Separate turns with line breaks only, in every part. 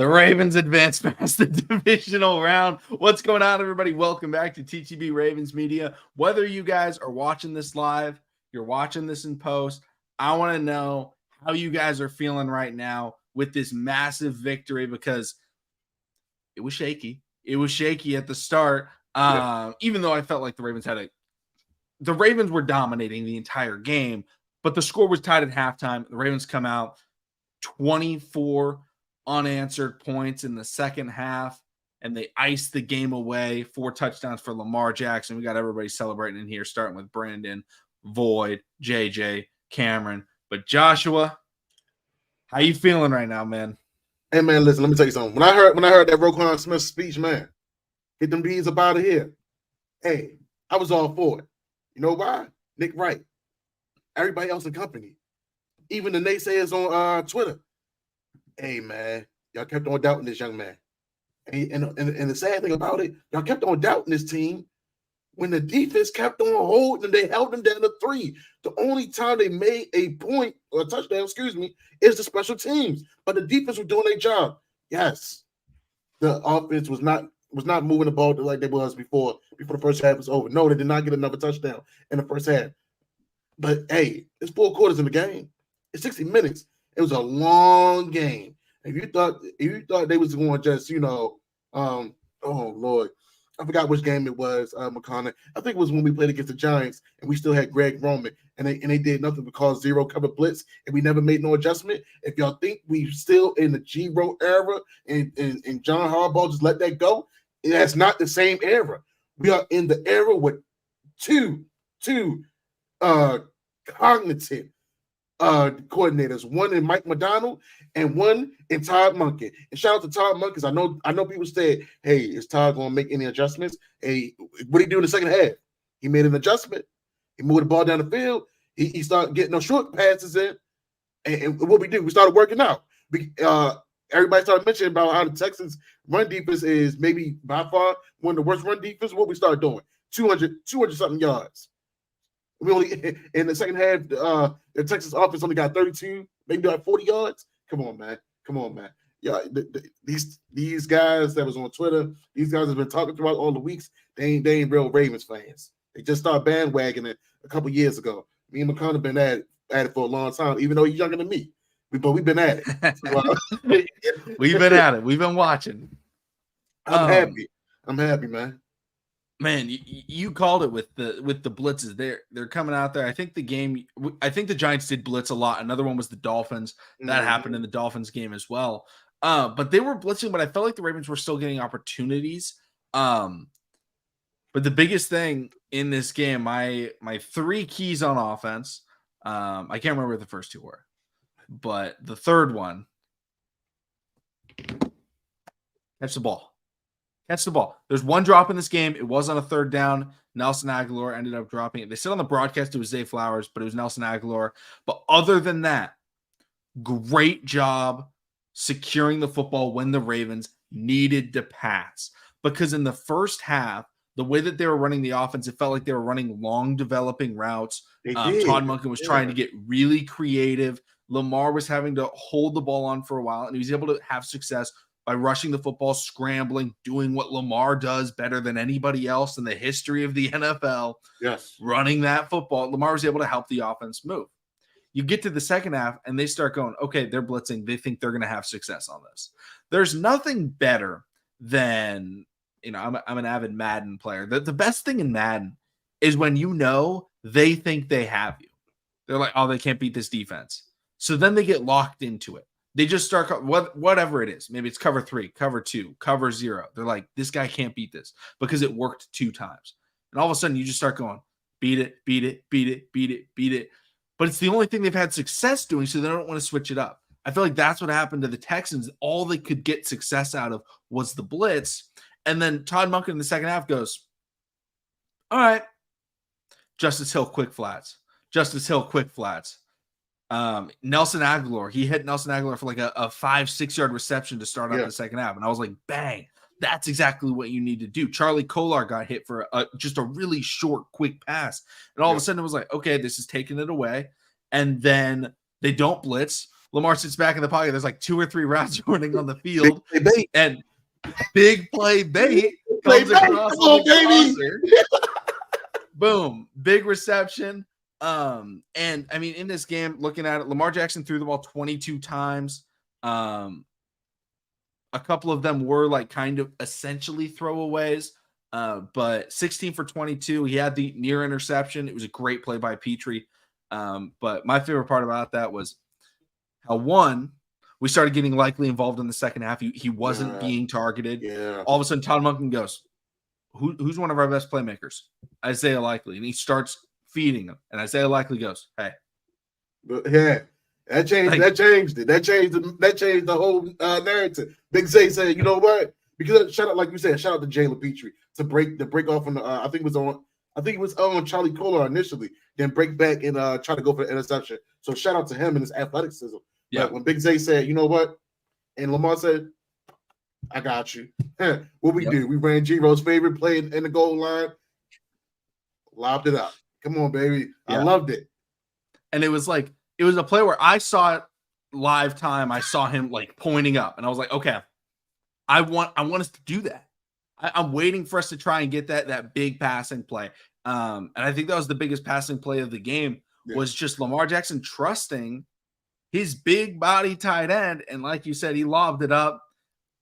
The Ravens advance past the divisional round. What's going on, everybody? Welcome back to TTB Ravens Media. Whether you guys are watching this live, you're watching this in post, I want to know how you guys are feeling right now with this massive victory, because it was shaky. It was shaky at the start. Even though I felt like the Ravens were dominating the entire game, but the score was tied at halftime. The Ravens come out 24 unanswered points in the second half, and they iced the game away. 4 touchdowns for Lamar Jackson. We got everybody celebrating in here, starting with Brandon, Void, JJ, Cameron. But Joshua, how you feeling right now, man?
Hey man, listen, let me tell you something. When I heard that Roquan Smith speech, man, get them bees up out of here. Hey, I was all for it. You know why? Nick Wright. Everybody else in company. Even the naysayers on Twitter. Hey man, y'all kept on doubting this young man. And the sad thing about it, y'all kept on doubting this team when the defense kept on holding and they held them down to 3. The only time they made a point or a touchdown, is the special teams. But the defense was doing their job. Yes, the offense was not moving the ball like they was before the first half was over. No, they did not get another touchdown in the first half. But hey, it's 4 quarters in the game. It's 60 minutes. It was a long game. If you thought they was going to just, oh Lord, I forgot which game it was, McConnell. I think it was when we played against the Giants and we still had Greg Roman and they did nothing but cause zero cover blitz and we never made no adjustment. If y'all think we still in the G-Row era and John Harbaugh just let that go, that's not the same era. We are in the era with two cognitive coordinators, one in Mike McDonald and one in Todd Monken. And shout out to Todd Monken, because I know people said, hey, is Todd going to make any adjustments? Hey, what did he do in the second half? He made an adjustment. He moved the ball down the field. He started getting those short passes in. And what we did, we started working out. Everybody started mentioning about how the Texans run defense is maybe by far one of the worst run defense. What we started doing, 200 something yards. We only in the second half, the Texas offense only got 32, maybe like 40 yards. Come on, man. Yeah, these guys that was on Twitter, these guys have been talking throughout all the weeks. They ain't real Ravens fans. They just started bandwagoning it a couple years ago. Me and McConnell been at it for a long time, even though he's younger than me. But we've been at it. So,
we've been at it. We've been watching.
I'm happy. I'm happy, man.
Man, you called it with the blitzes. They're coming out there. I think the Giants did blitz a lot. Another one was the Dolphins. That happened in the Dolphins game as well. But they were blitzing, but I felt like the Ravens were still getting opportunities. But the biggest thing in this game, my 3 keys on offense, I can't remember what the first 2 were, but the third one, catch the ball. Catch the ball. There's one drop in this game. It was on a 3rd down. Nelson Aguilar ended up dropping it. They said on the broadcast it was Zay Flowers, but it was Nelson Aguilar. But other than that, great job securing the football when the Ravens needed to pass. Because in the first half, the way that they were running the offense, it felt like they were running long developing routes. Todd Monken was trying to get really creative. Lamar was having to hold the ball on for a while, and he was able to have success by rushing the football, scrambling, doing what Lamar does better than anybody else in the history of the NFL.
Yes.
Running that football. Lamar was able to help the offense move. You get to the second half, and they start going, okay, they're blitzing. They think they're going to have success on this. There's nothing better than, I'm an avid Madden player. The best thing in Madden is when they think they have you. They're like, oh, they can't beat this defense. So then they get locked into it. They just start whatever it is. Maybe it's cover 3, cover 2, cover 0. They're like, this guy can't beat this because it worked 2 times. And all of a sudden you just start going, beat it. But it's the only thing they've had success doing, so they don't want to switch it up. I feel like that's what happened to the Texans. All they could get success out of was the blitz. And then Todd Monken in the second half goes, all right, Justice Hill quick flats. Nelson Aguilar, he hit Nelson Aguilar for like a 5-6 yard reception to start out the second half. And I was like, bang, that's exactly what you need to do. Charlie Kolar got hit for just a really short, quick pass. And all of a sudden it was like, okay, this is taking it away. And then they don't blitz. Lamar sits back in the pocket. There's like 2 or 3 routes running on the field,
Bait.
and big play bait
Play
comes
bait.
across
Come on,
on the
baby.
crosser. Boom, big reception. And I mean, in this game, looking at it, Lamar Jackson threw the ball 22 times. A couple of them were like kind of essentially throwaways, but 16 for 22. He had the near interception. It was a great play by Petrie. But my favorite part about that was how we started getting Likely involved in the second half. He wasn't being targeted.
Yeah.
All of a sudden, Todd Monken goes, who's one of our best playmakers? Isaiah Likely. And he starts feeding him. And Isaiah Likely goes, hey.
But yeah, that changed it. That changed the whole narrative. Big Zay said, you know what? Because shout out, like you said, shout out to Jalen Petrie to break off on the I think it was on Charlie Kohler initially, then break back and try to go for the interception. So shout out to him and his athleticism. Yeah. But when Big Zay said, you know what? And Lamar said, I got you. What we do? We ran G-Ro's favorite play in the goal line, lobbed it up. Come on, baby. I loved it.
And it was a play where I saw it live time. I saw him like pointing up, and I was like, okay, I want us to do that. I'm waiting for us to try and get that big passing play. And I think that was the biggest passing play of the game was just Lamar Jackson trusting his big body tight end. And like you said, he lobbed it up.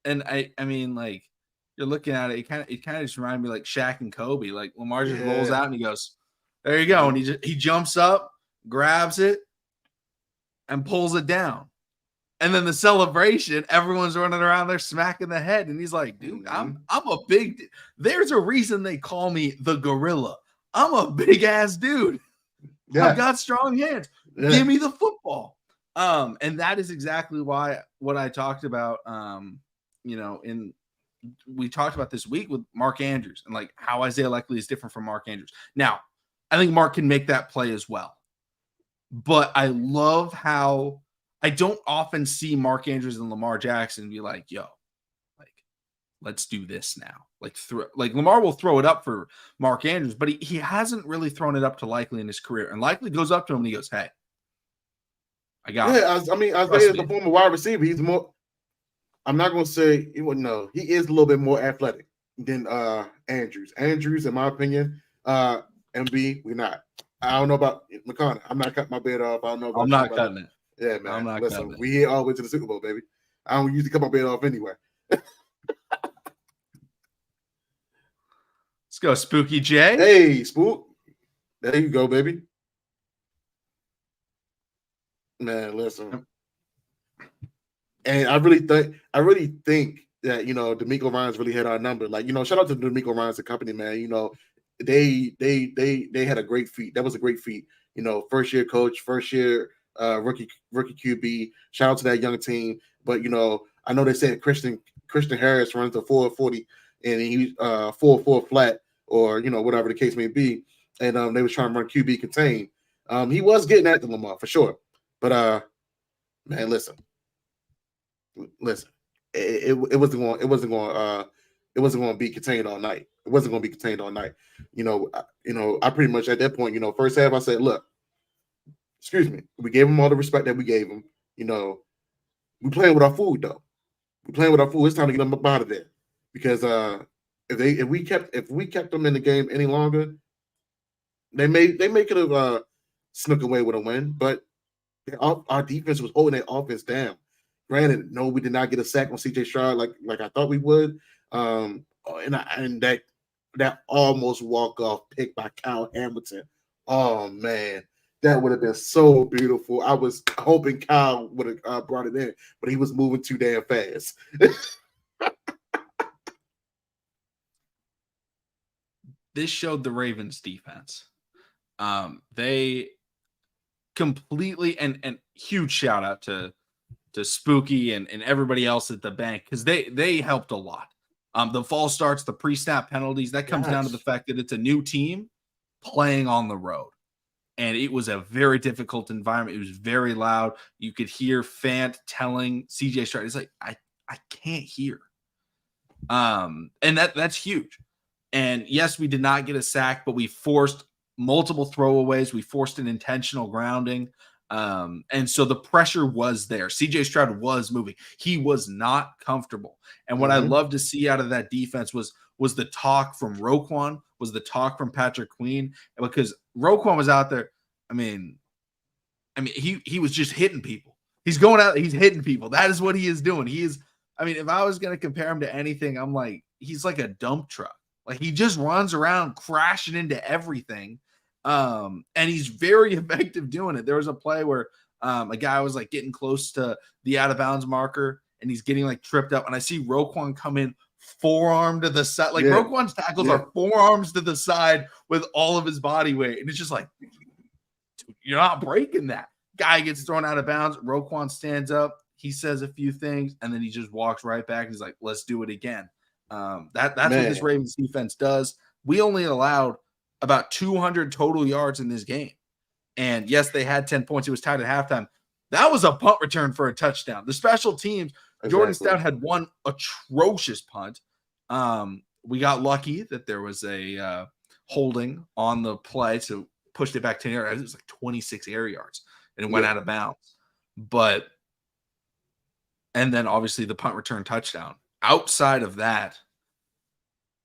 And I mean, like you're looking at it, it kind of just reminded me like Shaq and Kobe. Like Lamar just rolls out and he goes, there you go. And he jumps up, grabs it, and pulls it down. And then the celebration, everyone's running around there smacking the head. And he's like, dude, I'm a big, there's a reason they call me the gorilla. I'm a big ass dude. I've got strong hands. Give me the football. And that is exactly what I talked about, we talked about this week with Mark Andrews and like how Isaiah Likely is different from Mark Andrews. Now, I think Mark can make that play as well. But I love how I don't often see Mark Andrews and Lamar Jackson be like, yo, like, let's do this now. Like Lamar will throw it up for Mark Andrews, but he hasn't really thrown it up to Likely in his career. And Likely goes up to him and he goes, hey, I got it.
I mean, Isaiah is the former wide receiver. He's more, I'm not going to say, he is a little bit more athletic than Andrews. Andrews, in my opinion, MB, we're not. I don't know about McConnell. I'm not cutting my bed off. I don't know about
I'm not cutting it.
Yeah, man.
I'm not cutting it.
We here all the way to the Super Bowl, baby. I don't usually cut my bed off anyway.
Let's go, Spooky J.
Hey, Spook. There you go, baby. Man, listen. And I really think that, D'Amico Ryans really had our number. Like, shout out to D'Amico Ryans and company, man. They had a great feat. That was a great feat. First year coach, first year rookie QB. Shout out to that young team. But I know they said Christian Harris runs a 4.40 and he's 4.4 flat or whatever the case may be. And they was trying to run QB contain. He was getting at the Lamar for sure. But man, listen. It wasn't going to be contained all night. It wasn't going to be contained all night. I pretty much at that point, first half I said, look, excuse me, we gave him all the respect that we gave him. We playing with our food though. We playing with our food. It's time to get them up out of there because if we kept them in the game any longer, they may could have snuck away with a win, but our defense was holding their offense down. Granted, no, we did not get a sack on CJ Stroud like I thought we would. And that almost walk-off pick by Kyle Hamilton. Oh man, that would have been so beautiful. I was hoping Kyle would have brought it in, but he was moving too damn fast.
This showed the Ravens defense. They completely and huge shout out to Spooky and everybody else at the bank because they helped a lot. The false starts, the pre-snap penalties, that comes down to the fact that it's a new team playing on the road. And it was a very difficult environment. It was very loud. You could hear Fant telling CJ Stroud, it's like, I can't hear. And that's huge. And yes, we did not get a sack, but we forced multiple throwaways. We forced an intentional grounding. And so the pressure was there. CJ Stroud was moving. He was not comfortable. And what I love to see out of that defense was the talk from Roquan, was the talk from Patrick Queen, because Roquan was out there. I mean, he was just hitting people. He's going out, he's hitting people. That is what he is doing. He is, I mean, if I was going to compare him to anything, I'm like, he's like a dump truck. Like, he just runs around crashing into everything. And he's very effective doing it. There was a play where a guy was like getting close to the out of bounds marker and he's getting like tripped up. And I see Roquan come in forearm to the side. Like, Roquan's tackles are forearms to the side with all of his body weight. And it's just like, dude, you're not breaking that. Guy gets thrown out of bounds. Roquan stands up. He says a few things and then he just walks right back. He's like, let's do it again. That's what this Ravens defense does. We only allowed about 200 total yards in this game. And yes, they had 10 points. It was tied at halftime. That was a punt return for a touchdown. The special teams, Jordan Stout had one atrocious punt. We got lucky that there was a holding on the play to push it back 10 yards. It was like 26 air yards and it went out of bounds. And then obviously the punt return touchdown. Outside of that,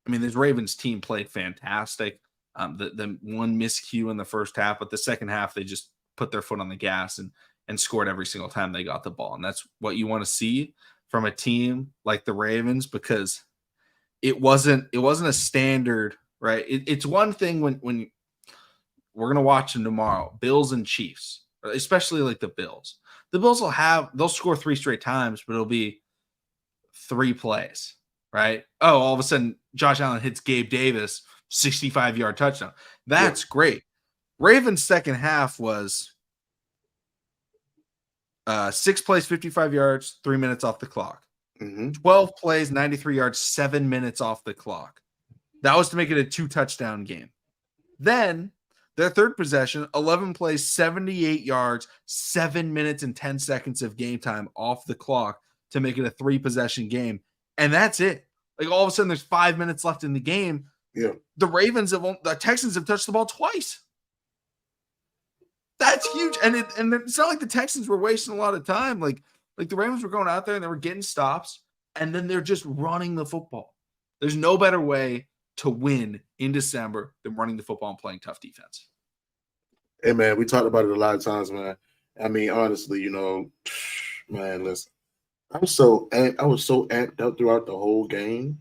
I mean, this Ravens team played fantastic. The one miscue in the first half, but the second half, they just put their foot on the gas and scored every single time they got the ball. And that's what you want to see from a team like the Ravens, because it wasn't a standard, right? It's one thing when we're going to watch them tomorrow, Bills and Chiefs, especially like the Bills. The Bills they'll score 3 straight times, but it'll be 3 plays, right? Oh, all of a sudden, Josh Allen hits Gabe Davis, 65-yard touchdown. That's great. Ravens' second half was 6 plays, 55 yards, 3 minutes off the clock. 12 plays, 93 yards, 7 minutes off the clock. That was to make it a 2-touchdown game. Then their third possession, 11 plays, 78 yards, 7 minutes and 10 seconds of game time off the clock to make it a 3-possession game. And that's it. Like, all of a sudden there's 5 minutes left in the game.
Yeah.
The Texans have touched the ball twice. That's huge. And it's not like the Texans were wasting a lot of time. Like the Ravens were going out there and they were getting stops, and then they're just running the football. There's no better way to win in December than running the football and playing tough defense.
Hey, man, we talked about it a lot of times, man. I mean, honestly, man, listen, I was so amped up throughout the whole game.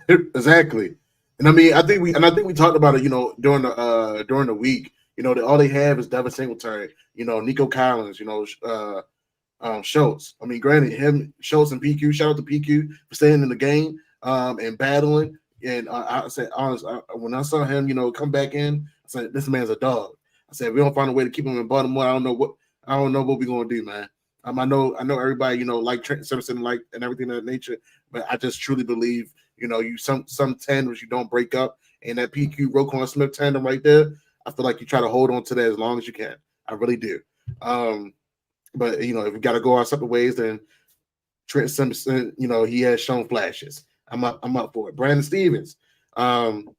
Exactly. And I mean, I think we talked about it, during the week, that all they have is Devin Singletary, Nico Collins, Schultz. I mean, granted, Schultz and PQ, shout out to PQ for staying in the game and battling. And I said, honestly, when I saw him, come back in, I said, this man's a dog. I said, if we don't find a way to keep him in Baltimore, I don't know what we're gonna do, man. I know everybody, like Trent Simpson, and everything of that nature, but I just truly believe, you some tandems you don't break up, and that PQ Roquan Smith tandem right there, I feel like you try to hold on to that as long as you can. I really do. But if we got to go our separate ways, then Trent Simpson, he has shown flashes. I'm up for it. Brandon Stevens, you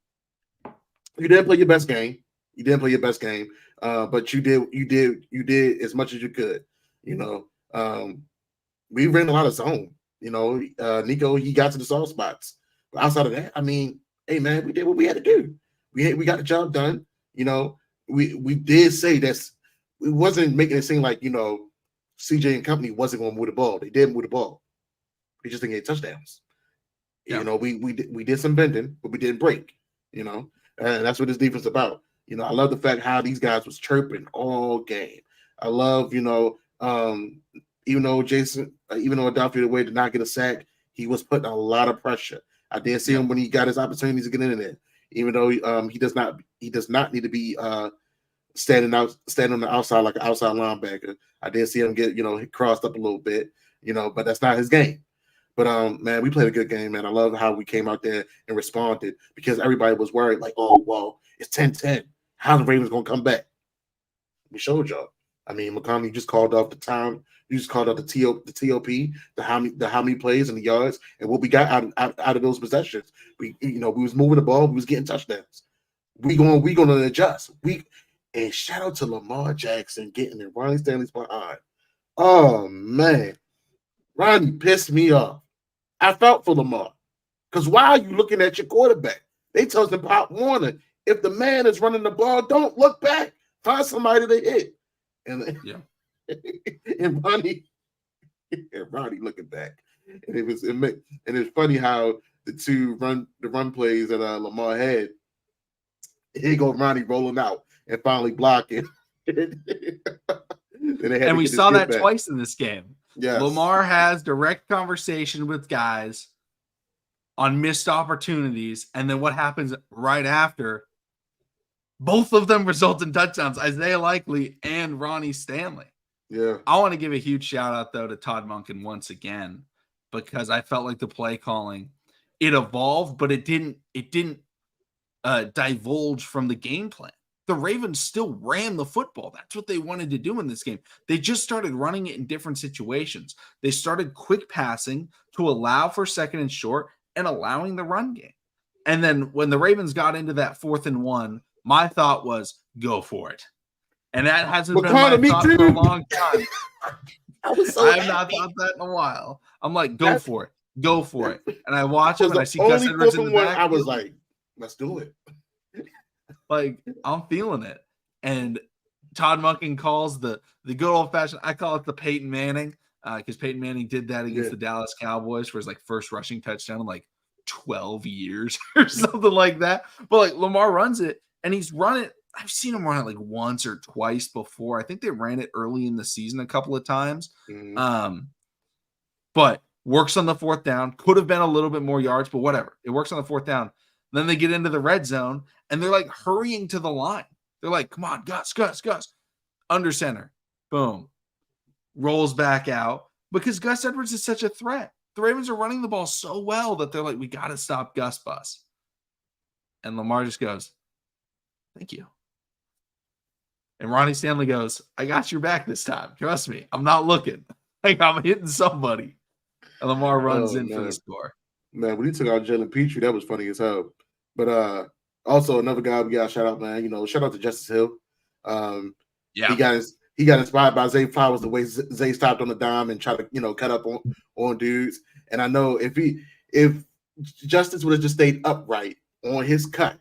didn't play your best game. But you did as much as you could. We ran a lot of zone. Nico, he got to the soft spots. But outside of that, I mean, hey man, we did what we had to do. We got the job done. We did say that we wasn't making it seem like CJ and company wasn't going to move the ball. They did move the ball. We just didn't get touchdowns. Yeah. We did some bending, but we didn't break. And that's what this defense is about. I love the fact how these guys was chirping all game. I love, even though Adolphe Way did not get a sack, he was putting a lot of pressure. I did see him when he got his opportunities to get in there, even though he does not need to be standing on the outside like an outside linebacker. I did see him get crossed up a little bit, but that's not his game. But man, we played a good game, man. I love how we came out there and responded, because everybody was worried, like, oh well, it's 10-10. How the Ravens gonna come back? We showed y'all. I mean, McCollum, you just called off the time. You just called out the TOP, the how many plays and the yards, and what we got out of those possessions. We was moving the ball. We was getting touchdowns. We gonna adjust. And shout out to Lamar Jackson getting in Ronnie Stanley's behind. Oh, man. Ronnie pissed me off. I felt for Lamar. Because why are you looking at your quarterback? They told him Pop Warner, if the man is running the ball, don't look back. Find somebody to hit. And,
Yeah.
and Ronnie looking back. And it's funny how the run plays that Lamar had. Here go Ronnie rolling out and finally blocking.
And we saw that twice in this game.
Yes.
Lamar has direct conversation with guys on missed opportunities. And then what happens right after? Both of them result in touchdowns, Isaiah Likely and Ronnie Stanley.
Yeah.
I want to give a huge shout out, though, to Todd Monken once again, because I felt like the play calling, it evolved, but it didn't divulge from the game plan. The Ravens still ran the football. That's what they wanted to do in this game. They just started running it in different situations. They started quick passing to allow for second and short and allowing the run game. And then when the Ravens got into that 4th and 1, my thought was go for it. And that hasn't been my thought for a long time. I have not thought that in a while. I'm like, go for it. Go for it. And I watch him and I see Gus Edwards in the back.
I was like, let's do it.
Like, I'm feeling it. And Todd Monken calls the good old-fashioned, I call it the Peyton Manning, because Peyton Manning did that against the Dallas Cowboys for his like first rushing touchdown in like 12 years or something like that. But like Lamar runs it, and he's run it. I've seen him run it like once or twice before. I think they ran it early in the season a couple of times. But works on the 4th down. Could have been a little bit more yards, but whatever. It works on the 4th down. Then they get into the red zone, and they're like hurrying to the line. They're like, come on, Gus. Under center. Boom. Rolls back out because Gus Edwards is such a threat. The Ravens are running the ball so well that they're like, we got to stop Gus Bus. And Lamar just goes, thank you. And Ronnie Stanley goes, I got your back this time. Trust me. I'm not looking. Like, I'm hitting somebody. And Lamar runs in for the score.
Man, when he took out Jalen Petrie, that was funny as hell. But also another guy we got to shout out, man. You know, shout out to Justice Hill. He got inspired by Zay Flowers, the way Zay stopped on the dime and tried to, cut up on dudes. And I know if Justice would have just stayed upright on his cut,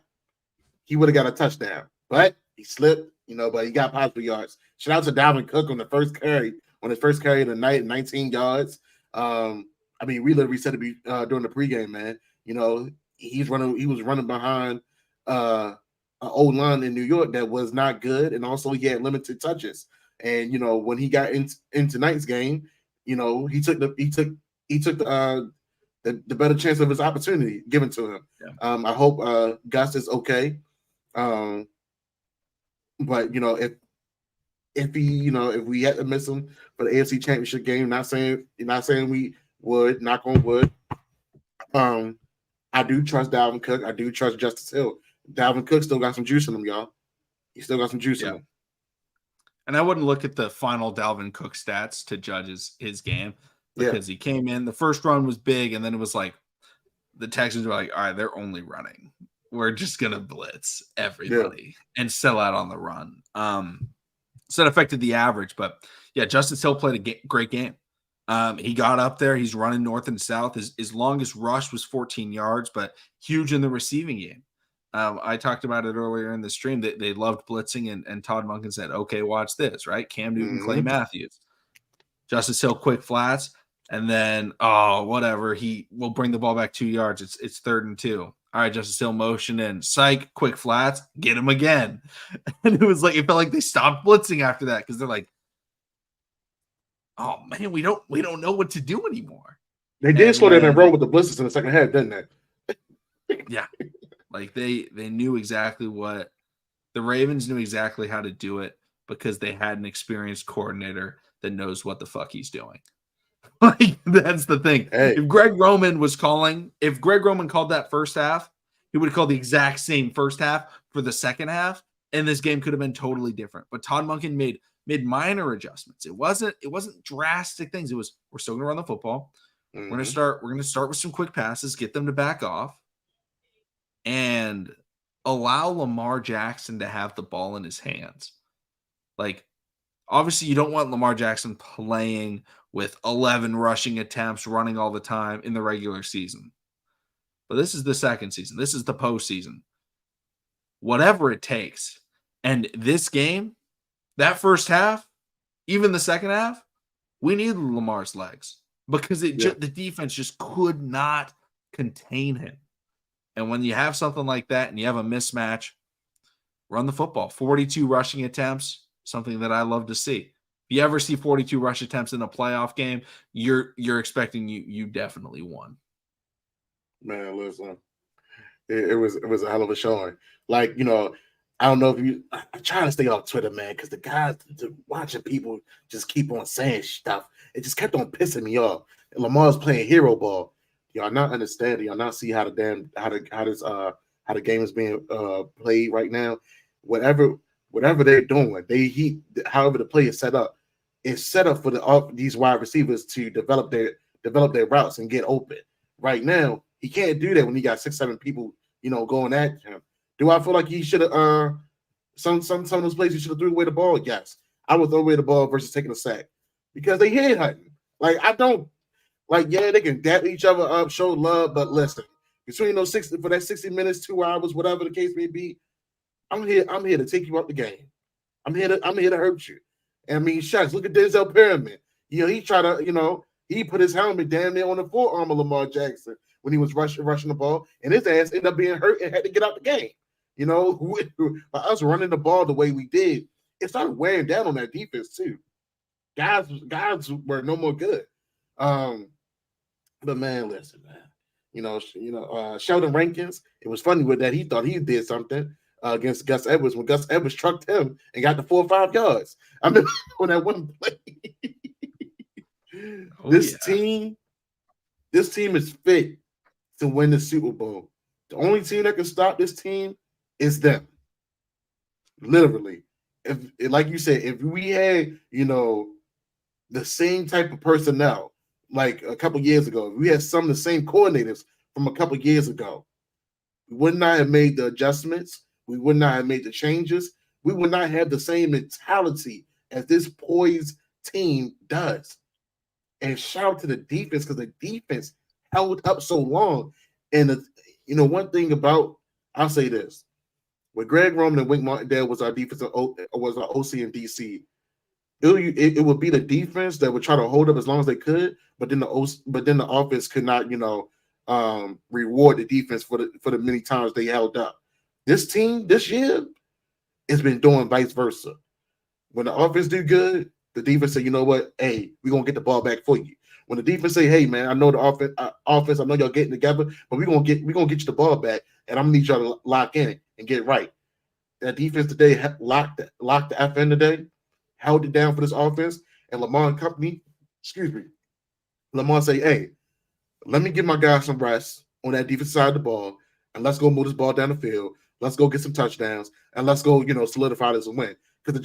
he would have got a touchdown. But he slipped, but he got positive yards. Shout out to Dalvin Cook on his first carry of the night, 19 yards. We literally said it during the pregame, man. He was running behind an old line in New York that was not good, and also he had limited touches. And when he got into tonight's game, he took the better chance of his opportunity given to him. Yeah. I hope Gus is okay. But if we had to miss him for the AFC Championship game, not saying we would, knock on wood. I do trust Dalvin Cook. I do trust Justice Hill. Dalvin Cook still got some juice in him, y'all. He still got some juice in him.
And I wouldn't look at the final Dalvin Cook stats to judge his game because he came in. The first run was big, and then it was like the Texans were like, all right, they're only running. We're just going to blitz everybody and sell out on the run. So that affected the average. But, Justice Hill played a great game. He got up there. He's running north and south. His longest rush was 14 yards, but huge in the receiving game. I talked about it earlier in the stream that they loved blitzing, and Todd Monken said, okay, watch this, right? Cam Newton, Clay Matthews. Justice Hill, quick flats, and then, whatever. He will bring the ball back 2 yards. It's 3rd and 2. All right, Justice Hill motion in. Psych, quick flats, get him again. And it felt like they stopped blitzing after that because they're like, oh man, we don't know what to do anymore.
They did slow down and roll with the blitzes in the second half, didn't they?
Yeah. Like they knew exactly what the Ravens knew exactly how to do it because they had an experienced coordinator that knows what the fuck he's doing. Like that's the thing.
Hey.
If Greg Roman called that first half, he would have called the exact same first half for the second half, and this game could have been totally different. But Todd Monken made minor adjustments. It wasn't drastic things. It was we're still gonna run the football. Mm-hmm. We're gonna start with some quick passes, get them to back off. And allow Lamar Jackson to have the ball in his hands. Like, obviously, you don't want Lamar Jackson playing with 11 rushing attempts, running all the time in the regular season. But this is the second season. This is the postseason. Whatever it takes. And this game, that first half, even the second half, we needed Lamar's legs because the defense just could not contain him. And when you have something like that and you have a mismatch, run the football. 42 rushing attempts, something that I love to see. If you ever see 42 rush attempts in a playoff game, you're expecting you definitely won.
Man, listen, it was a hell of a showing. Like, I don't know if I'm trying to stay off Twitter, man, because the guys watching people just keep on saying stuff. It just kept on pissing me off. And Lamar's playing hero ball. Y'all not understanding. Y'all not see how the game is being played right now. Whatever they're doing, however the play is set up, it's set up for these wide receivers to develop their routes and get open. Right now, he can't do that when he got 6-7 people, going at him. Do I feel like he should have some of those plays he should have threw away the ball? Yes. I would throw away the ball versus taking a sack because they head hunting. Like, I don't they can dap each other up, show love, but listen, between those 60 minutes, 2 hours, whatever the case may be, I'm here to take you out the game. I'm here to hurt you. And I mean, shucks, look at Denzel Perryman. He tried to, he put his helmet damn near on the forearm of Lamar Jackson when he was rushing the ball, and his ass ended up being hurt and had to get out the game. By us running the ball the way we did, it started wearing down on that defense too. Guys were no more good. But man, listen, man. Sheldon Rankins, it was funny with that. He thought he did something against Gus Edwards when Gus Edwards trucked him and got the 4 or 5 yards. I remember on that one play. This team is fit to win the Super Bowl. The only team that can stop this team is them. Literally. If, like you said, if we had, the same type of personnel like a couple years ago, if we had some of the same coordinators from a couple years ago, we would not have made the adjustments. We would not have made the changes. We would not have the same mentality as this poised team does. And shout out to the defense because the defense held up so long. And one thing about, I'll say this: with Greg Roman and Wink Martindale was our defensive was our OC in DC. It would be the defense that would try to hold up as long as they could, but then the offense could not, reward the defense for the many times they held up. This team this year has been doing vice versa. When the offense do good, the defense say, you know what, hey, we're gonna get the ball back for you. When the defense say, hey man, I know the offense, I know y'all getting together, but we're gonna get you the ball back, and I'm gonna need y'all to lock in and get right. That defense today locked the F in today, held it down for this offense, and Lamar and company, Lamar say, hey, let me give my guys some rest on that defense side of the ball, and let's go move this ball down the field. Let's go get some touchdowns, and let's go, solidify this and win. Because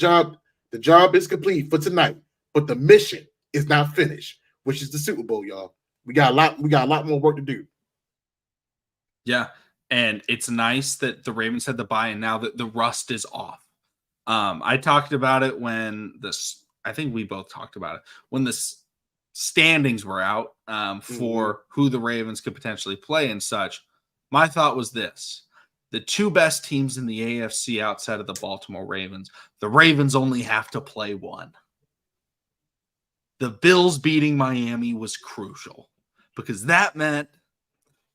the job is complete for tonight, but the mission is not finished, which is the Super Bowl, y'all. We got a lot more work to do.
Yeah, and it's nice that the Ravens had the bye, and now that the rust is off. I talked about it when I think we both talked about it when the standings were out for who the Ravens could potentially play and such. My thought was this: the 2 best teams in the AFC outside of the Baltimore Ravens, the Ravens only have to play one. The Bills beating Miami was crucial because that meant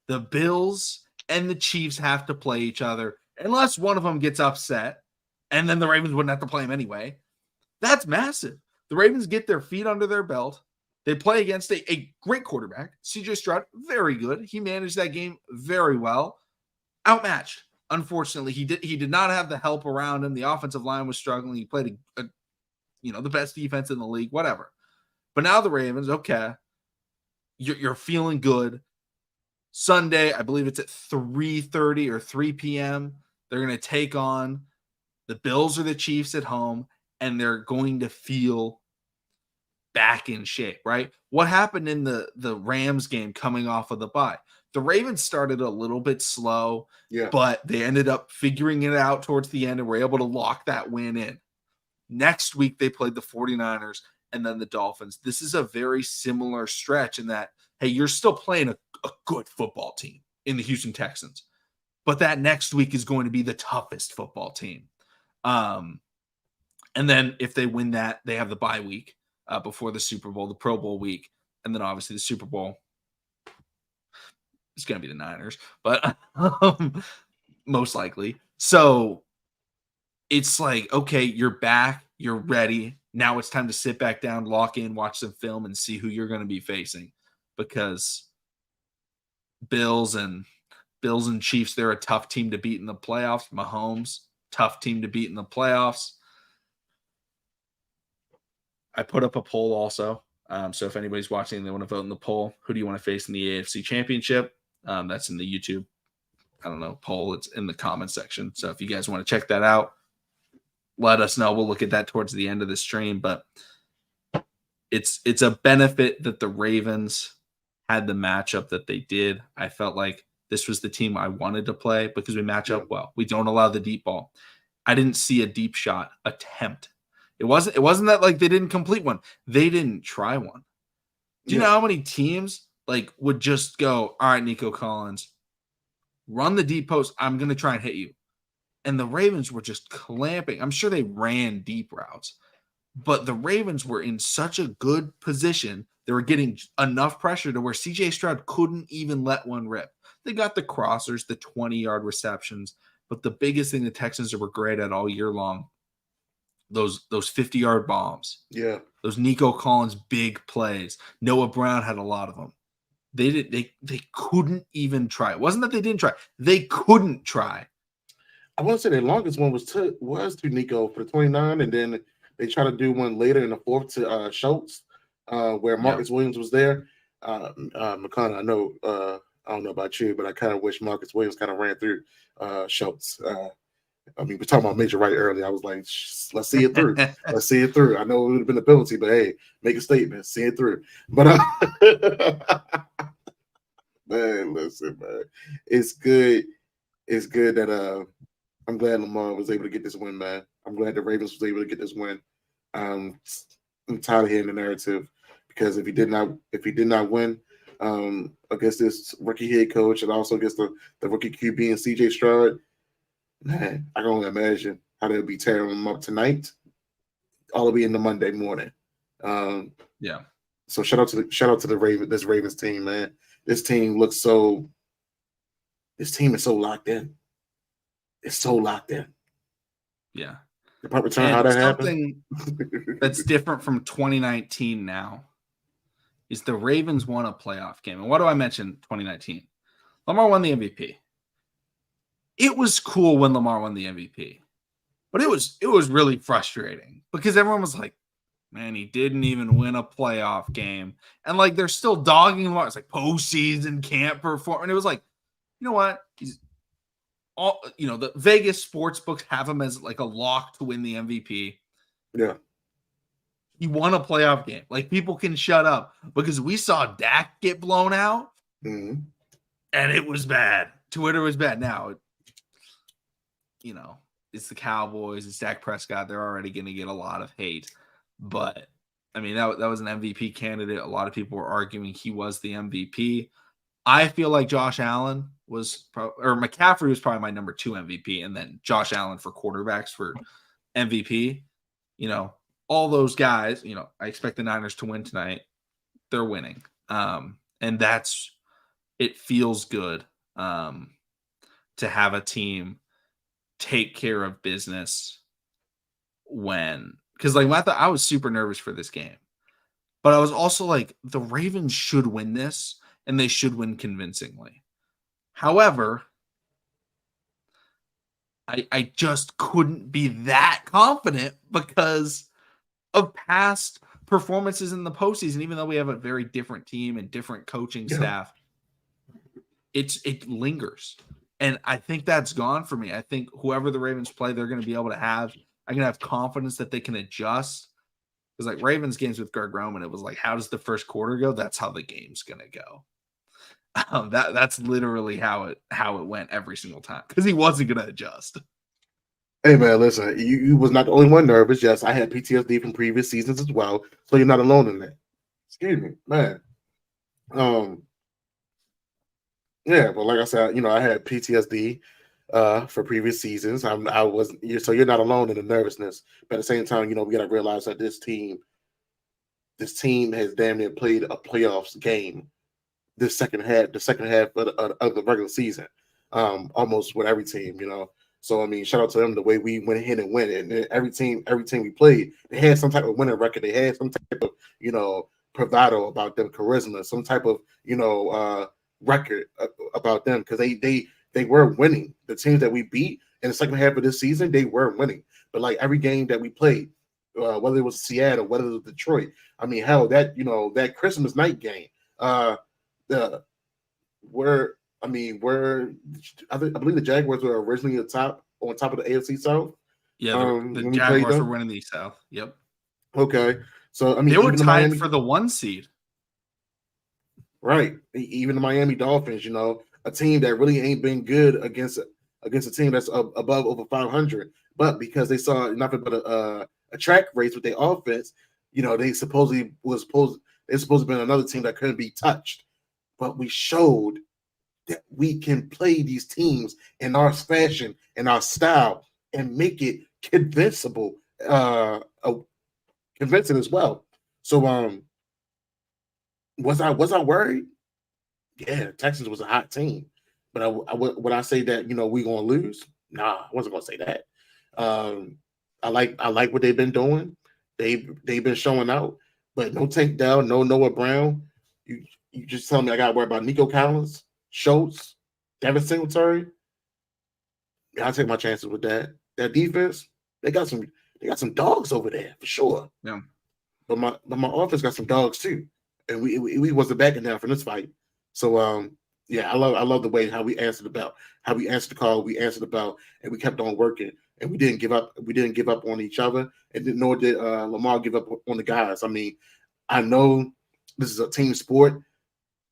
the Bills and the Chiefs have to play each other unless one of them gets upset, and then the Ravens wouldn't have to play them anyway. That's massive. The Ravens get their feet under their belt. They play against a great quarterback, CJ Stroud, very good. He managed that game very well. Outmatched. Unfortunately, he did not have the help around him. The offensive line was struggling. He played the best defense in the league, whatever. But now the Ravens, okay, you're feeling good. Sunday, I believe it's at 3:30 or 3 p.m. They're going to take on the Bills or the Chiefs at home, and they're going to feel back in shape, right? What happened in the Rams game coming off of the bye? The Ravens started a little bit slow,
Yeah.
but they ended up figuring it out towards the end and were able to lock that win in. Next week, they played the 49ers and then the Dolphins. This is a very similar stretch in that, hey, you're still playing a good football team in the Houston Texans, but that next week is going to be the toughest football team. And then if they win that, they have the bye week before the Super Bowl, the Pro Bowl week, and then obviously the Super Bowl. It's going to be the Niners, but most likely. So it's like, okay, you're back, you're ready. Now it's time to sit back down, lock in, watch some film, and see who you're going to be facing. Because Bills and Chiefs, they're a tough team to beat in the playoffs. Mahomes, tough team to beat in the playoffs. I put up a poll also. So if anybody's watching and they want to vote in the poll, who do you want to face in the AFC Championship? That's in the YouTube, I don't know, poll. It's in the comment section. So if you guys want to check that out, let us know. We'll look at that towards the end of the stream. But it's a benefit that the Ravens had the matchup that they did. I felt like this was the team I wanted to play because we match up well. We don't allow the deep ball. I didn't see a deep shot attempt. It wasn't that like they didn't complete one. They didn't try one. Do you know how many teams like would just go, all right, Nico Collins, run the deep post. I'm going to try and hit you. And the Ravens were just clamping. I'm sure they ran deep routes, but the Ravens were in such a good position. They were getting enough pressure to where CJ Stroud couldn't even let one rip. They got the crossers, the 20-yard receptions, but the biggest thing the Texans were great at all year long, those 50-yard bombs.
Yeah.
Those Nico Collins big plays. Noah Brown had a lot of them. They couldn't even try. It wasn't that they didn't try. They couldn't try.
I want to say the longest one was to Nico for the 29, and then they tried to do one later in the fourth to Schultz, where Marcus Williams was there. McConnell, I don't know about you, but I kind of wish Marcus Williams kind of ran through Schultz. I mean, we're talking about Major Wright earlier. I was like, let's see it through. Let's see it through. I know it would have been a penalty, but hey, make a statement, see it through. But man, listen, man, it's good. It's good that I'm glad Lamar was able to get this win, man. I'm glad the Ravens was able to get this win. I'm tired of hearing the narrative because if he did not win against this rookie head coach and also against the rookie QB and CJ Stroud, man, I can only imagine how they'll be tearing them up tonight. All will be in the Monday morning.
Yeah.
So shout out to this Ravens team, man. This team is so locked in. It's so locked in.
Yeah.
The punt return, how that happened.
That's different from 2019 now is the Ravens won a playoff game. And what do I mention 2019? Lamar won the MVP. It was cool when Lamar won the MVP, but it was really frustrating because everyone was like, man, he didn't even win a playoff game. And like, they're still dogging Lamar. It's like postseason can't perform. And it was like, you know what? He's all, the Vegas sports books have him as like a lock to win the MVP.
Yeah.
He won a playoff game. Like, people can shut up because we saw Dak get blown out and it was bad. Twitter was bad. Now, it's the Cowboys, it's Dak Prescott. They're already going to get a lot of hate. But, I mean, that was an MVP candidate. A lot of people were arguing he was the MVP. I feel like Josh Allen McCaffrey was probably my number 2 MVP, and then Josh Allen for quarterbacks for MVP. All those guys, I expect the Niners to win tonight. They're winning. And it feels good to have a team take care of business because I was super nervous for this game, but I was also like, the Ravens should win this and they should win convincingly. However, I just couldn't be that confident because of past performances in the postseason. Even though we have a very different team and different coaching staff, it lingers. And I think that's gone for me. I think whoever the Ravens play, they're going to be able to I can have confidence that they can adjust. Because like Ravens games with Greg Roman, it was like, how does the first quarter go? That's how the game's going to go. That's literally how it went every single time because he wasn't going to adjust.
Hey man, listen, you was not the only one nervous. Yes, I had PTSD from previous seasons as well, so you're not alone in that. Excuse me, man. Yeah, but like I said, I had PTSD for previous seasons. So you're not alone in the nervousness. But at the same time, we gotta realize that this team has damn near played a playoffs game the second half of the regular season, almost with every team. So I mean, shout out to them the way we went ahead and win. And every team we played, they had some type of winning record. They had some type of bravado about them, charisma, some type of record about them because they were winning. The teams that we beat in the second half of this season, they were winning. But like every game that we played, whether it was Seattle, whether it was Detroit, I mean, hell, that Christmas night game, where I believe the Jaguars were originally on top of the AFC South.
Yeah, the Jaguars were winning the South. Yep.
Okay, so I mean,
they were tied for the 1 seed.
Right, even the Miami Dolphins, a team that really ain't been good against a team that's above over 500, but because they saw nothing but a track race with their offense, they supposed to be another team that couldn't be touched. But we showed that we can play these teams in our fashion, in our style, and make it convincing as well. So, was I worried? Yeah, Texans was a hot team, but would I say that we gonna lose? Nah, I wasn't gonna say that. I like what they've been doing. They've been showing out, but no Tank Dell, no Noah Brown. You just tell me I got to worry about Nico Collins, Schultz, Devin Singletary. Yeah, I'll take my chances with that. That defense, they got some dogs over there for sure.
Yeah.
But my offense got some dogs too, and we wasn't backing down from this fight. So yeah, I love the way how we answered the bell, how we answered the call, we answered the bell, and we kept on working, and we didn't give up. We didn't give up on each other, and nor did Lamar give up on the guys. I mean, I know this is a team sport,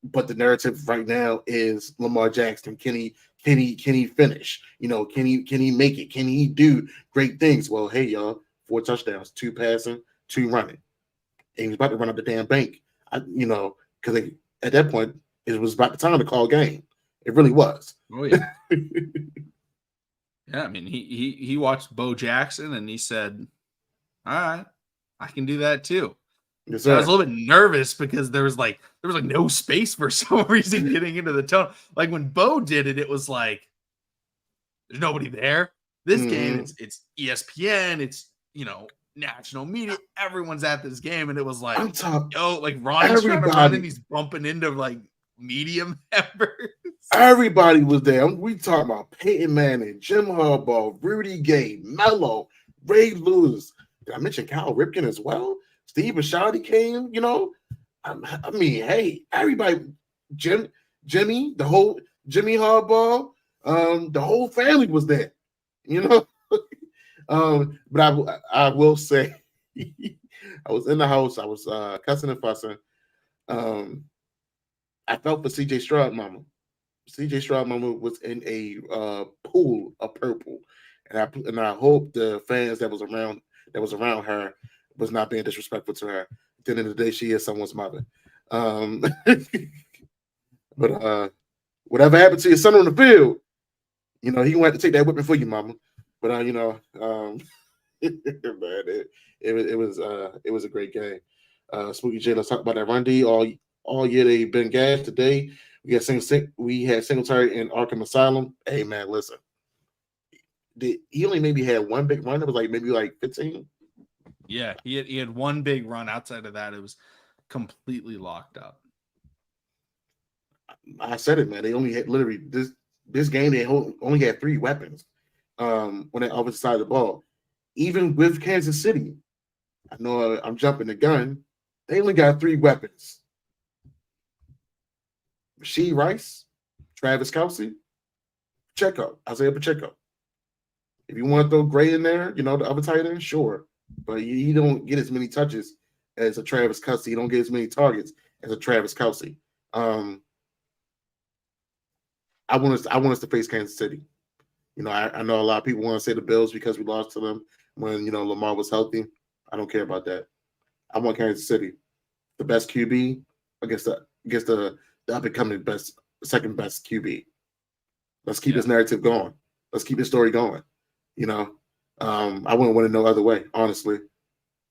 but the narrative right now is Lamar Jackson. Can he finish? Can he make it? Can he do great things? Well, hey y'all, 4 touchdowns, 2 passing, 2 running, and he was about to run up the damn bank. Because at that point it was about the time to call game. It really was.
Oh yeah. Yeah, I mean he watched Bo Jackson and he said, "All right, I can do that too."
Yes,
I was a little bit nervous because there was no space for some reason getting into the tunnel. Like when Bo did it, it was like there's nobody there. This game, it's ESPN, it's national media, everyone's at this game, and it was like, like Ronnie's trying to run and he's bumping into like media members.
Everybody was there. We talking about Peyton Manning, Jim Harbaugh, Rudy Gay, Mello, Ray Lewis. Did I mention Kyle Ripken as well? Steve Bisciotti came, I mean, hey, everybody, Jimmy, the whole Jimmy Harbaugh, the whole family was there, But I will say, I was in the house, I was cussing and fussing. I felt for CJ Stroud mama. CJ Stroud mama was in a pool of purple, and I hope the fans that was around her was not being disrespectful to her. At the end of the day, she is someone's mother. But whatever happened to your son on the field, he gonna have to take that whipping for you, mama. But man, it was a great game. Spooky J, let's talk about that run D. All year they've been gassed. Today we had Singletary in Arkham Asylum. Hey man, listen. He only maybe had one big run. It was maybe 15.
Yeah, he had one big run. Outside of that, it was completely locked up.
I said it, man. They only had literally this game. They only had 3 weapons on the opposite side of the ball. Even with Kansas City, I know I'm jumping the gun. They only got 3 weapons: Rashee Rice, Travis Kelce, Isaiah Pacheco. If you want to throw Gray in there, the other tight end, sure. But he don't get as many touches as a Travis Kelce. He don't get as many targets as a Travis Kelce. I want us to face Kansas City. You know, I know a lot of people want to say the Bills because we lost to them when, you know, Lamar was healthy. I don't care about that. I want Kansas City, the best QB against the up and coming second best QB. Let's keep this narrative going. Let's keep this story going. You know, I wouldn't want it no other way, honestly.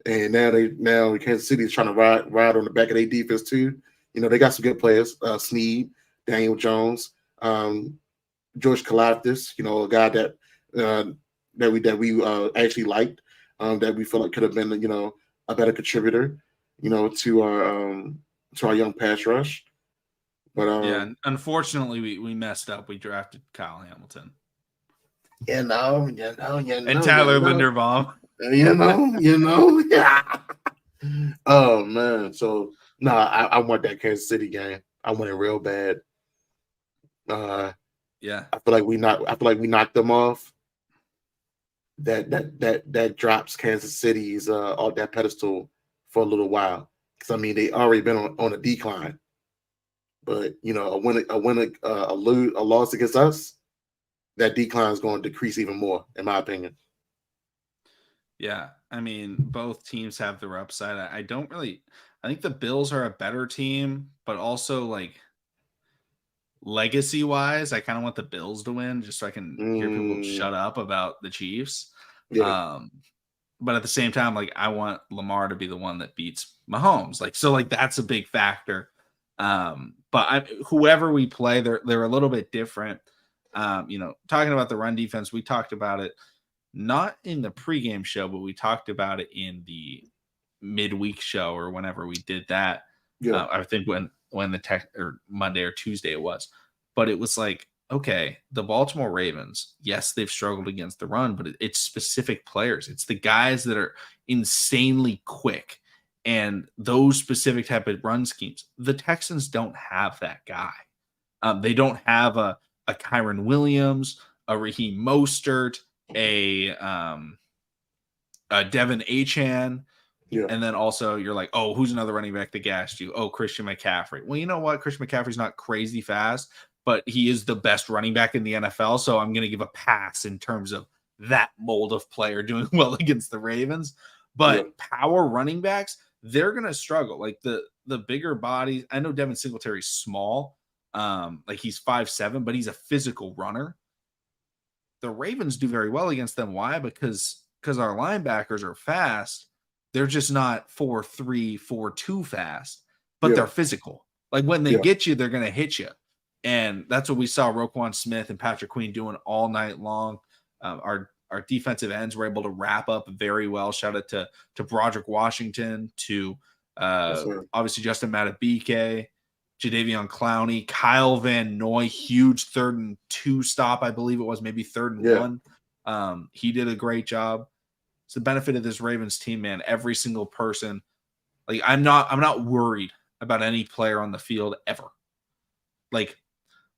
And now Kansas City is trying to ride on the back of their defense too. You know, they got some good players, Snead, Daniel Jones, George Kalafdis, you know, a guy that we actually liked, that we feel like could have been, you know, a better contributor, you know, to our young pass rush. But
unfortunately, we messed up. We drafted Kyle Hamilton.
And Tyler
Linderbaum.
Yeah. Oh man, so no, I want that Kansas City game. I want it real bad.
Yeah,
I feel like we knocked them off. That drops Kansas City's off that pedestal for a little while, because I mean they already been on a decline. But you know, a loss against us, that decline is going to decrease even more, in my opinion.
Yeah, I mean, both teams have their upside. I think the Bills are a better team, but also like legacy wise, I kind of want the Bills to win just so I can hear people shut up about the Chiefs.
Yeah.
But at the same time, like I want Lamar to be the one that beats Mahomes. Like that's a big factor. But whoever we play, they're a little bit different. You know, talking about the run defense, we talked about it not in the pregame show, but we talked about it in the midweek show or whenever we did that.
Yeah.
I think when the or Monday or Tuesday it was, but it was like, okay, the Baltimore Ravens, yes, they've struggled against the run, but it's specific players. It's the guys that are insanely quick and those specific type of run schemes. The Texans don't have that guy. They don't have a Kyron Williams, a Raheem Mostert, a Devin Achane.
Yeah.
And then also you're like, oh, who's another running back that gassed you? Oh, Christian McCaffrey. Well, you know what? Christian McCaffrey's not crazy fast, but he is the best running back in the NFL. So I'm going to give a pass in terms of that mold of player doing well against the Ravens. But power running backs, they're going to struggle. Like the bigger bodies. I know Devin Singletary's small. Like he's 5'7", but he's a physical runner. The Ravens do very well against them. Why? Because our linebackers are fast. They're just not 4.3, 4.2 fast, but they're physical. Like when they get you, they're going to hit you. And that's what we saw Roquan Smith and Patrick Queen doing all night long. Our defensive ends were able to wrap up very well. Shout out to Broderick Washington, to obviously Justin Matabike, Jadeveon Clowney, Kyle Van Noy, huge 3rd and 2 stop, I believe it was, maybe 3rd and 1. He did a great job. It's the benefit of this Ravens team, man. Every single person, like I'm not worried about any player on the field ever. Like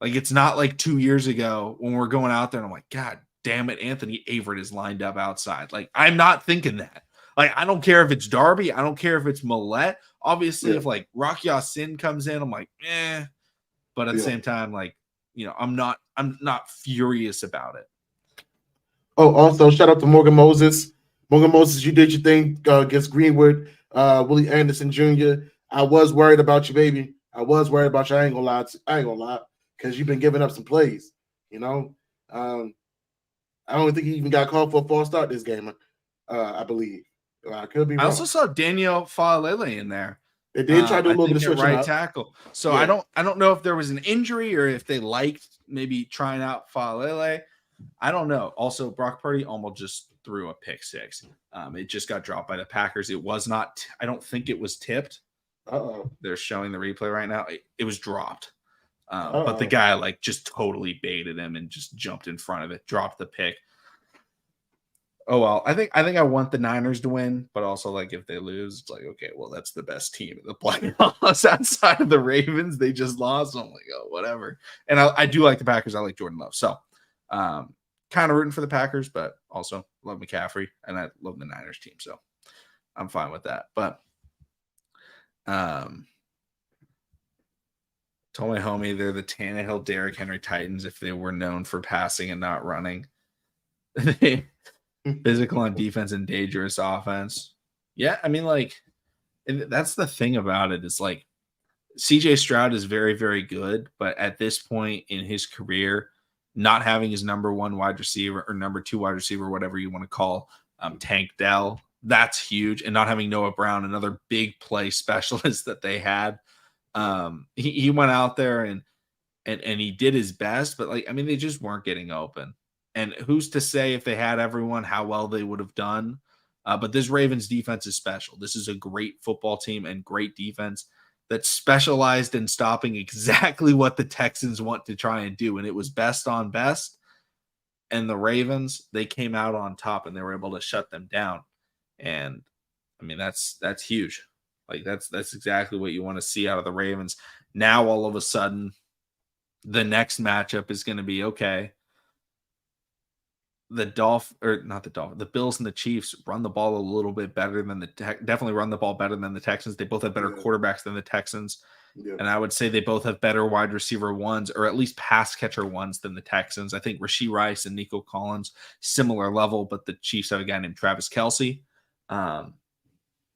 it's not like 2 years ago when we're going out there and I'm like, God damn it, Anthony Averett is lined up outside. Like I'm not thinking that. Like I don't care if it's Darby, I don't care if it's Millette. Obviously, if like Rock Ya-Sin comes in, I'm like, eh. But at the same time, like, you know, I'm not furious about it.
Oh, also shout out to Morgan Moses. Morgan Moses, you did your thing against Greenwood, Willie Anderson Jr. I was worried about you, baby. I was worried about you. I ain't gonna lie, because you've been giving up some plays. You know, I don't think he even got called for a false start this game. I believe. I could be wrong.
I also saw Daniel Faalele in there.
They did try to do a little bit of switching
right
up.
Tackle. So I don't know if there was an injury or if they liked maybe trying out Faalele. I don't know. Also, Brock Purdy almost just threw a pick six. It just got dropped by the Packers. It was not. I don't think it was tipped. They're showing the replay right now. It was dropped. But the guy like just totally baited him and just jumped in front of it, dropped the pick. Oh well, I think I want the Niners to win, but also like if they lose, it's like okay, well that's the best team in the playoffs outside of the Ravens. They just lost. So I'm like, oh whatever. And I do like the Packers. I like Jordan Love, so kind of rooting for the Packers, but also love McCaffrey and I love the Niners team, so I'm fine with that. But Told my homie they're the Tannehill Derrick Henry Titans if they were known for passing and not running. Physical on defense and dangerous offense. Yeah, I mean, like, and that's the thing about it is like CJ Stroud is very, very good, but at this point in his career, not having his number one wide receiver or number two wide receiver, whatever you want to call Tank Dell, that's huge. And not having Noah Brown, another big play specialist that they had. He went out there and he did his best, but like, I mean, they just weren't getting open. And who's to say if they had everyone, how well they would have done. But this Ravens defense is special. This is a great football team and great defense that specialized in stopping exactly what the Texans want to try and do. And it was best on best. And the Ravens, they came out on top and they were able to shut them down. And I mean, that's huge. Like that's exactly what you want to see out of the Ravens. Now, all of a sudden, the next matchup is going to be okay. The Bills and the Chiefs run the ball a little bit better than definitely run the ball better than the Texans. They both have better quarterbacks than the Texans. Yeah. And I would say they both have better wide receiver ones, or at least pass catcher ones, than the Texans. I think Rashee Rice and Nico Collins, similar level, but the Chiefs have a guy named Travis Kelce.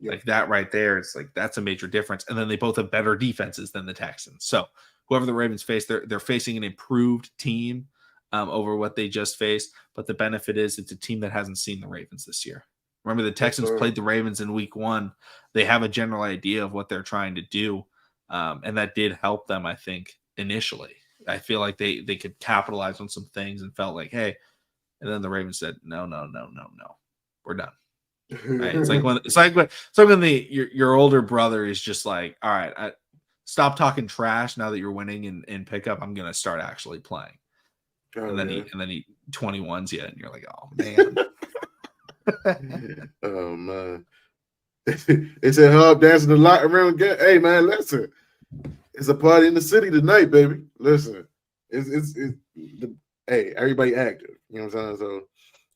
Like that right there, it's like that's a major difference. And then they both have better defenses than the Texans. So whoever the Ravens face, they're facing an improved team over what they just faced. But the benefit is it's a team that hasn't seen the Ravens this year. Remember, the Texans played the Ravens in week 1. They have a general idea of what they're trying to do. And that did help them, I think, initially. I feel like they could capitalize on some things and felt like, hey, and then the Ravens said, no, we're done. Right? It's like when your older brother is just like, all right, stop talking trash now that you're winning in pickup. I'm gonna start actually playing. And then he 21s you, and you're like, oh man.
Oh man. They said Hub dancing the locker room again. Hey man, listen. It's a party in the city tonight, baby. Listen. Hey, everybody active. You know what I'm saying?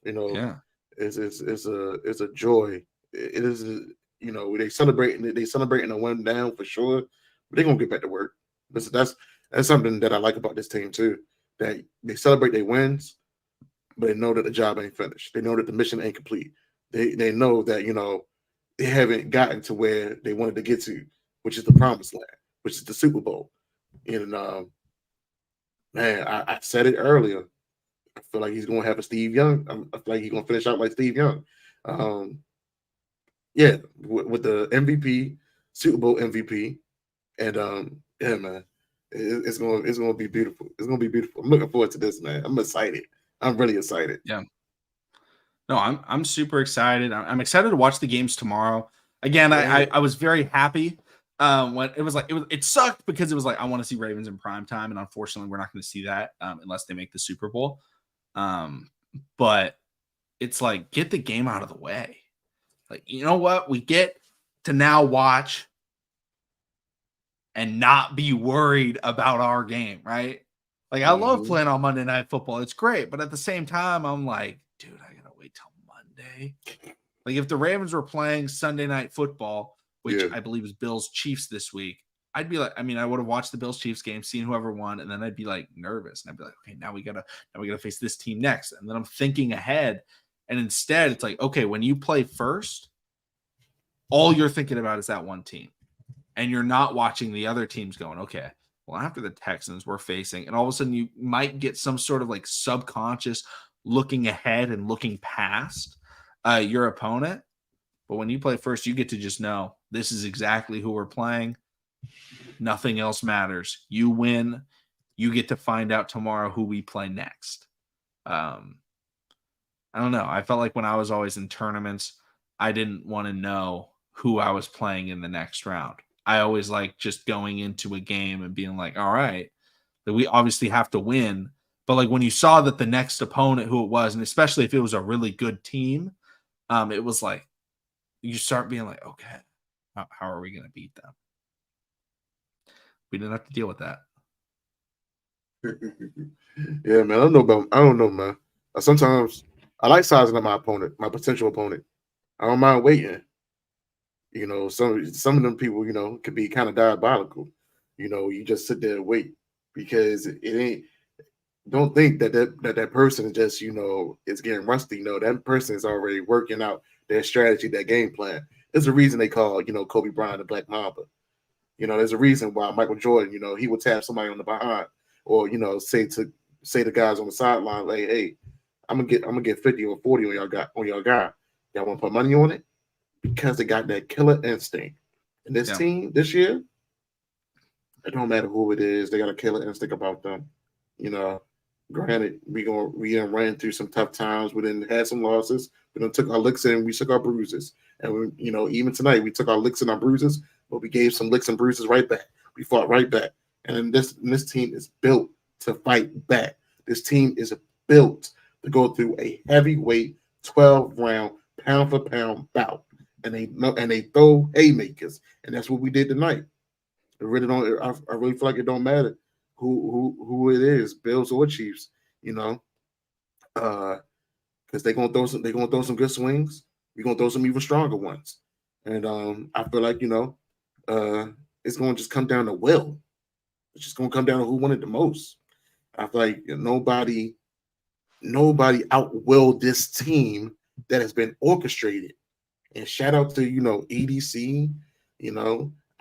So,
yeah.
It's a joy. It is, they celebrating a win down for sure, but they're gonna get back to work. That's something that I like about this team too. That they celebrate their wins, but they know that the job ain't finished. They know that the mission ain't complete. They know that they haven't gotten to where they wanted to get to, which is the promised land, which is the Super Bowl. And man, I said it earlier. I feel like he's going to have a Steve Young. I feel like he's going to finish out like Steve Young. Yeah, with the MVP, Super Bowl MVP, and yeah, man, it's going to be beautiful. It's going to be beautiful. I'm looking forward to this, man. I'm excited. I'm really excited.
Yeah. No, I'm super excited. I'm excited to watch the games tomorrow. Again, I was very happy when it was like it sucked because it was like I want to see Ravens in prime time, and unfortunately we're not going to see that unless they make the Super Bowl. But it's like get the game out of the way. Like, you know what? We get to now watch and not be worried about our game, right? Like I love playing on Monday Night Football. It's great, but at the same time, I'm like, dude, I gotta wait till Monday. Like if the Ravens were playing Sunday Night Football, which I believe is Bills Chiefs this week, I'd be like, I mean, I would have watched the Bills Chiefs game, seen whoever won, and then I'd be like nervous. And I'd be like, okay, now we gotta face this team next. And then I'm thinking ahead. And instead, it's like, okay, when you play first, all you're thinking about is that one team. And you're not watching the other teams going, okay, well, after the Texans we're facing, and all of a sudden you might get some sort of like subconscious looking ahead and looking past your opponent. But when you play first, you get to just know this is exactly who we're playing. Nothing else matters. You win. You get to find out tomorrow who we play next. I don't know. I felt like when I was always in tournaments, I didn't want to know who I was playing in the next round. I always like just going into a game and being like, all right, that we obviously have to win. But like when you saw that the next opponent, who it was, and especially if it was a really good team, it was like, you start being like, okay, how are we going to beat them? We didn't have to deal with that.
Yeah, man. I don't know, man. Sometimes I like sizing up my opponent, my potential opponent. I don't mind waiting. Some of them people, could be kind of diabolical. You just sit there and wait because it ain't. Don't think that person is just is getting rusty. No, that person is already working out their strategy, their game plan. There's a reason they call Kobe Bryant the Black Mamba. There's a reason why Michael Jordan, he would tap somebody on the behind, or say the guys on the sideline, like, hey, I'm gonna get 50 or 40 on your guy. Y'all want to put money on it because they got that killer instinct. And this team this year, it don't matter who it is, they got a killer instinct about them. Granted, we done ran through some tough times. We didn't had some losses. We done took our licks and we took our bruises. And even tonight we took our licks and our bruises, but we gave some licks and bruises right back. We fought right back. And this team is built to fight back. This team is built to go through a heavyweight 12-round pound for pound bout. And they throw haymakers. And that's what we did tonight. It really don't. I really feel like it don't matter who it is, Bills or Chiefs, because they're gonna throw some good swings. We're gonna throw some even stronger ones, and I feel like it's gonna just come down to will. It's just gonna come down to who wanted the most. I feel like nobody outwilled this team that has been orchestrated. And shout out to EDC,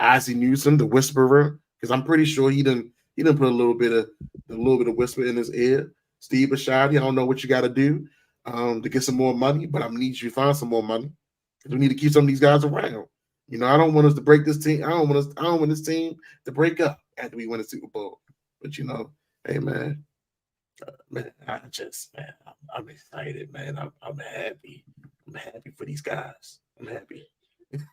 Ozzie Newsome, the Whisperer, because I'm pretty sure he didn't put a little bit of whisper in his ear. Steve Bisciotti, I don't know what you got to do to get some more money, but I need you to find some more money because we need to keep some of these guys around. I don't want us to break this team. I don't want this team to break up after we win a Super Bowl. But hey man, I'm excited, man. I'm happy. I'm happy for these guys. I'm happy.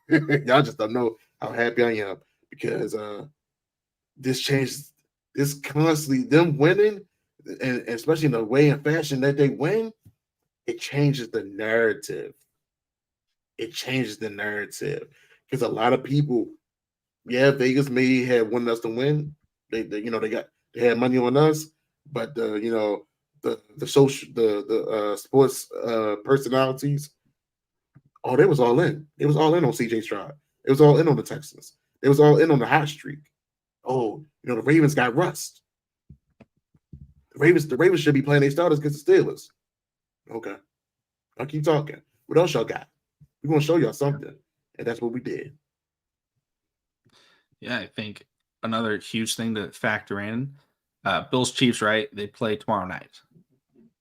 Y'all just don't know how happy I am because this changes. This constantly them winning, and especially in the way and fashion that they win, it changes the narrative. It changes the narrative because a lot of people, Vegas may have wanted us to win. They had money on us, but the sports personalities, they was all in. It was all in on CJ Stroud. It was all in on the Texans. It was all in on the hot streak. Oh, the Ravens got rust. The Ravens should be playing their starters against the Steelers. Okay. I'll keep talking. What else y'all got? We're gonna show y'all something. And that's what we did.
Yeah, I think another huge thing to factor in, Bills Chiefs, right? They play tomorrow night.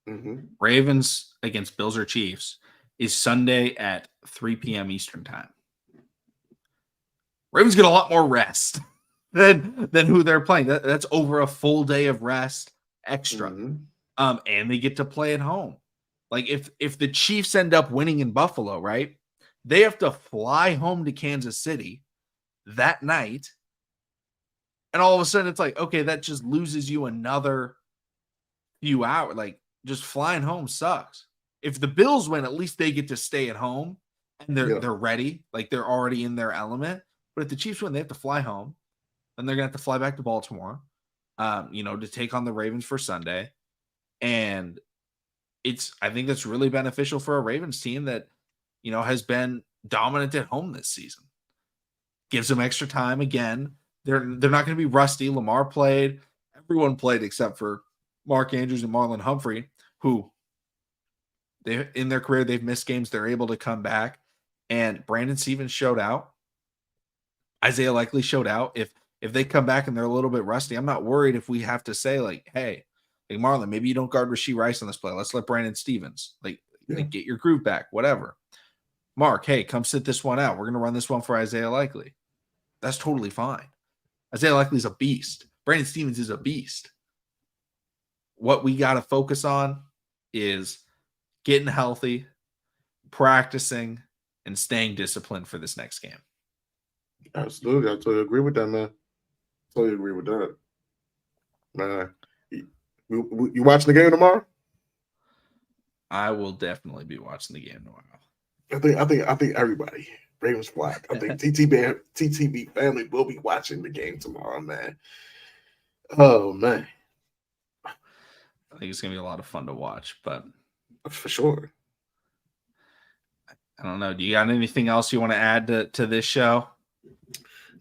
Mm-hmm.
Ravens against Bills or Chiefs is Sunday at 3 p.m. Eastern time. Ravens get a lot more rest than who they're playing. That's over a full day of rest extra.
Mm-hmm.
And they get to play at home. Like if the Chiefs end up winning in Buffalo, right? They have to fly home to Kansas City that night. And all of a sudden it's like, okay, that just loses you another few hours. Like just flying home sucks. If the Bills win, at least they get to stay at home and they're ready. Like they're already in their element. But if the Chiefs win, they have to fly home. Then they're gonna have to fly back to Baltimore, to take on the Ravens for Sunday. And I think that's really beneficial for a Ravens team that, has been dominant at home this season. Gives them extra time again. They're not going to be rusty. Lamar played. Everyone played except for Mark Andrews and Marlon Humphrey, who in their career they've missed games. They're able to come back. And Brandon Stevens showed out. Isaiah Likely showed out. If they come back and they're a little bit rusty, I'm not worried if we have to say like, hey, Marlon, maybe you don't guard Rashee Rice on this play. Let's let Brandon Stevens get your groove back, whatever. Mark, hey, come sit this one out. We're going to run this one for Isaiah Likely. That's totally fine. Isaiah Likely is a beast. Brandon Stevens is a beast. What we got to focus on is getting healthy, practicing, and staying disciplined for this next game.
Absolutely. I totally agree with that, man. Totally agree with that. Man, you watching the game tomorrow?
I will definitely be watching the game tomorrow.
I think everybody, Ravens Black, I think TTB family will be watching the game tomorrow, man. Oh man.
I think it's gonna be a lot of fun to watch, but
for sure.
I don't know. Do you got anything else you want to add to this show?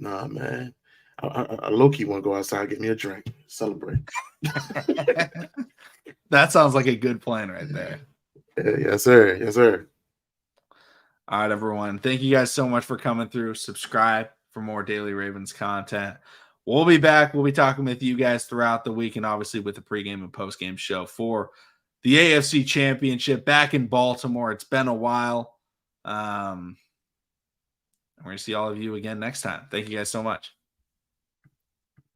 Nah, man. I low-key want to go outside, get me a drink, celebrate.
That sounds like a good plan right there.
Yes, sir. Yes, sir.
All right, everyone. Thank you guys so much for coming through. Subscribe for more Daily Ravens content. We'll be back. We'll be talking with you guys throughout the week and obviously with the pregame and postgame show for the AFC Championship back in Baltimore. It's been a while. We're going to see all of you again next time. Thank you guys so much.